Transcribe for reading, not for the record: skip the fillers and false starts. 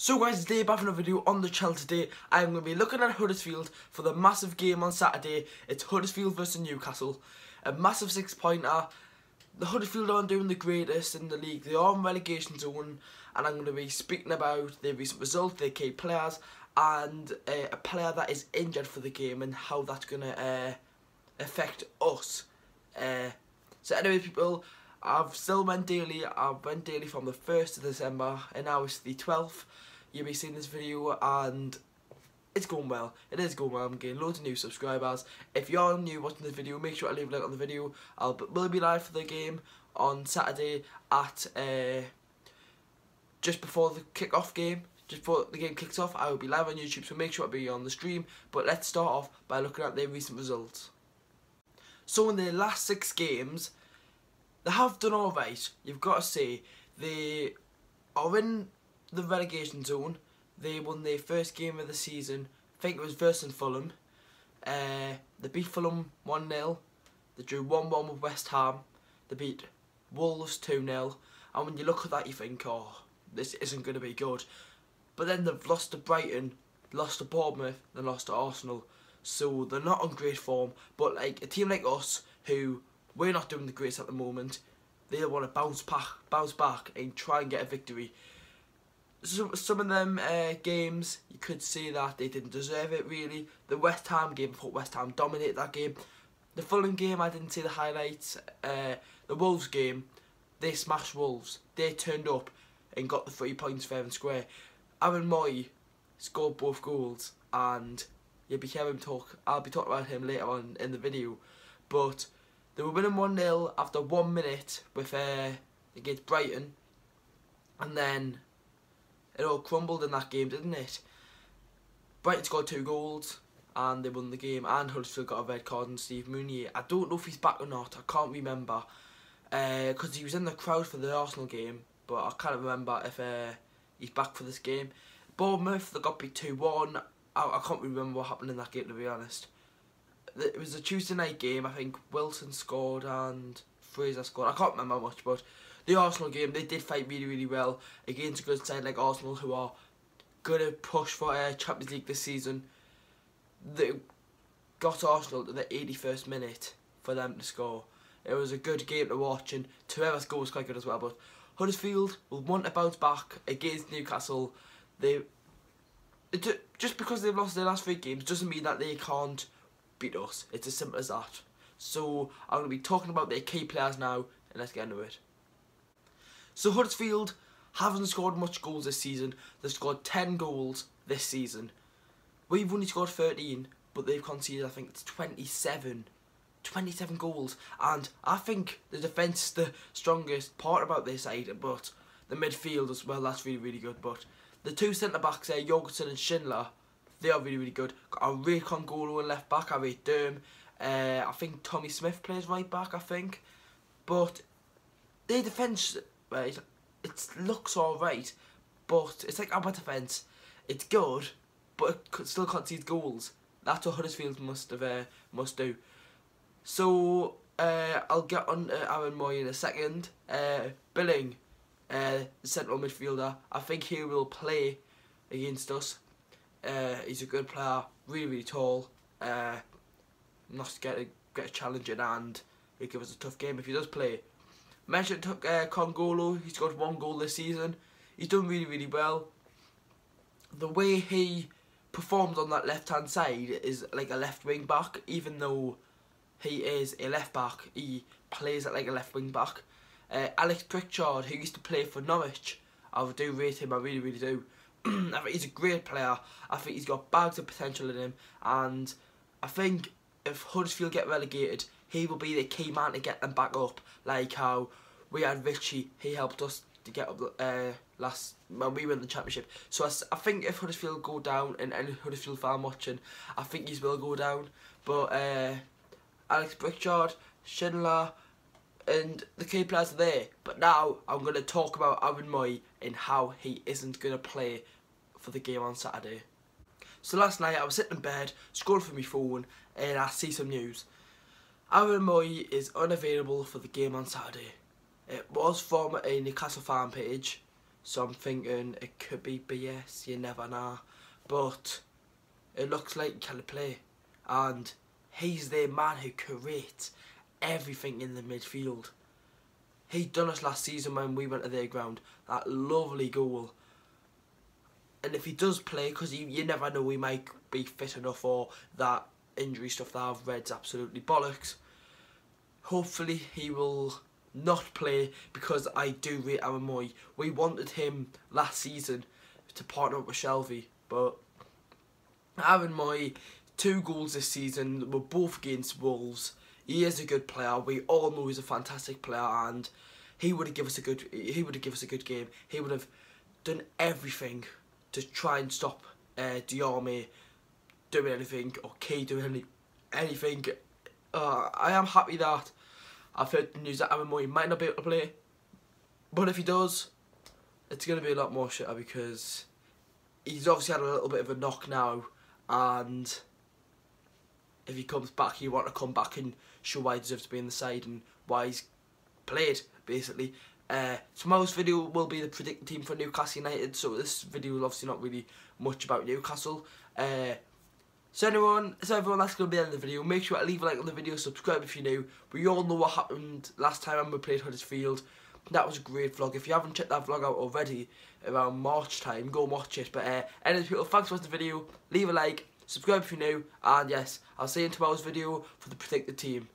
So guys, today back in a video on the channel. Today I'm going to be looking at Huddersfield for the massive game on Saturday. It's Huddersfield versus Newcastle. A massive 6-pointer. The Huddersfield aren't doing the greatest in the league. They are in relegation zone, and I'm going to be speaking about their recent results, their key players, and a player that is injured for the game and how that's going to affect us. So anyway people, I've still went daily. I went daily from the 1st of December and now it's the 12th. You'll be seeing this video and it's going well. It is going well. I'm getting loads of new subscribers. If you're new watching this video, make sure to leave a like on the video. We'll be live for the game on Saturday at just before the kick-off game. Just before the game kicks off, I will be live on YouTube, so make sure to be on the stream. But let's start off by looking at their recent results. So in their last 6 games, they have done alright. You've got to say, they are in the relegation zone. They won their first game of the season. I think it was versus Fulham. They beat Fulham 1-0. They drew 1-1 with West Ham. They beat Wolves 2-0. And when you look at that, you think, oh, this isn't going to be good. But then they've lost to Brighton, lost to Bournemouth, then lost to Arsenal. So they're not on great form. But like a team like us, who we're not doing the greatest at the moment, they want to bounce back and try and get a victory. Some of them games, you could say that they didn't deserve it really. The West Ham game, I thought West Ham dominated that game. The Fulham game, I didn't see the highlights. The Wolves game, they smashed Wolves. They turned up and got the 3 points fair and square. Aaron Moy scored both goals, and you'll be hearing him talk. I'll be talking about him later on in the video. But they were winning 1-0 after 1 minute with against Brighton, and then it all crumbled in that game, didn't it? Brighton scored 2 goals and they won the game, and Huddersfield got a red card on Steve Mounier. I don't know if he's back or not, I can't remember, because he was in the crowd for the Arsenal game, but I can't remember if he's back for this game. Bournemouth, they got beat 2-1. I can't remember what happened in that game, to be honest. It was a Tuesday night game. I think Wilson scored and Fraser scored. I can't remember much, but the Arsenal game, they did fight really, really well against a good side like Arsenal, who are going to push for Champions League this season. They got Arsenal to the 81st minute for them to score. It was a good game to watch, and whoever scored was quite good as well. But Huddersfield will want to bounce back against Newcastle. Just because they've lost their last 3 games doesn't mean that they can't beat us. It's as simple as that. So I'm going to be talking about their key players now, and let's get into it. So Huddersfield haven't scored much goals this season. They've scored 10 goals this season. We've only scored 13, but they've conceded, I think it's 27 goals. And I think the defence is the strongest part about this side, but the midfield as well, that's really, really good. But the 2 centre-backs there, Jorgensen and Schindler, they are really, really good. I rate Congolo in left back, I rate Durham. I think Tommy Smith plays right back, I think. But their defence, right, it looks alright, but it's like our defence. It's good, but it still concedes goals. That's what Huddersfield must do. So I'll get on Aaron Moy in a second. Billing, the central midfielder, I think he will play against us. He's a good player, really, really tall. Must get a challenge in, and he'll give us a tough game if he does play. Mentioned Congolo, he's got 1 goal this season. He's done really, really well. The way he performs on that left-hand side is like a left wing back. Even though he is a left back, he plays it like a left wing back. Alex Pritchard, who used to play for Norwich, I do rate him, I really, really do. I think he's a great player. I think he's got bags of potential in him, and I think if Huddersfield get relegated, he will be the key man to get them back up, like how we had Richie. He helped us to get up when we won the championship. So I think if Huddersfield go down, and any Huddersfield fan watching, I think he will go down. But Alex Pritchard, Schindler, and the key players are there. But now I'm going to talk about Aaron Moy and how he isn't going to play for the game on Saturday. So last night I was sitting in bed, scrolling through my phone, and I see some news. Aaron Moy is unavailable for the game on Saturday. It was from a Newcastle fan page. so I'm thinking it could be BS, you never know. But it looks like he can play, and he's the man who creates everything in the midfield. He done us last season when we went to their ground, that lovely goal. And if he does play, because you never know, he might be fit enough, or that injury stuff that I've read's absolutely bollocks. Hopefully he will not play, because I do rate Aaron Moy. We wanted him last season to partner up with Shelby, but Aaron Moy, 2 goals this season, were both against Wolves. He is a good player. We all know he's a fantastic player, and he would give us a good game. He would have done everything to try and stop Diarmi doing anything, or Key doing anything. I am happy that I've heard the news that Aaron Moy might not be able to play, but if he does, it's going to be a lot more shitter, because he's obviously had a little bit of a knock now, and if he comes back, you want to come back and show why he deserves to be in the side and why he's played, basically. Tomorrow's video will be the predicted team for Newcastle United, so this video is obviously not really much about Newcastle. So everyone, that's going to be the end of the video. Make sure to leave a like on the video, subscribe if you're new. We all know what happened last time when we played Huddersfield. That was a great vlog. If you haven't checked that vlog out already, around March time, go and watch it. But anyway, people, thanks for watching the video. Leave a like, subscribe if you're new, and yes, I'll see you in tomorrow's video for the predicted team.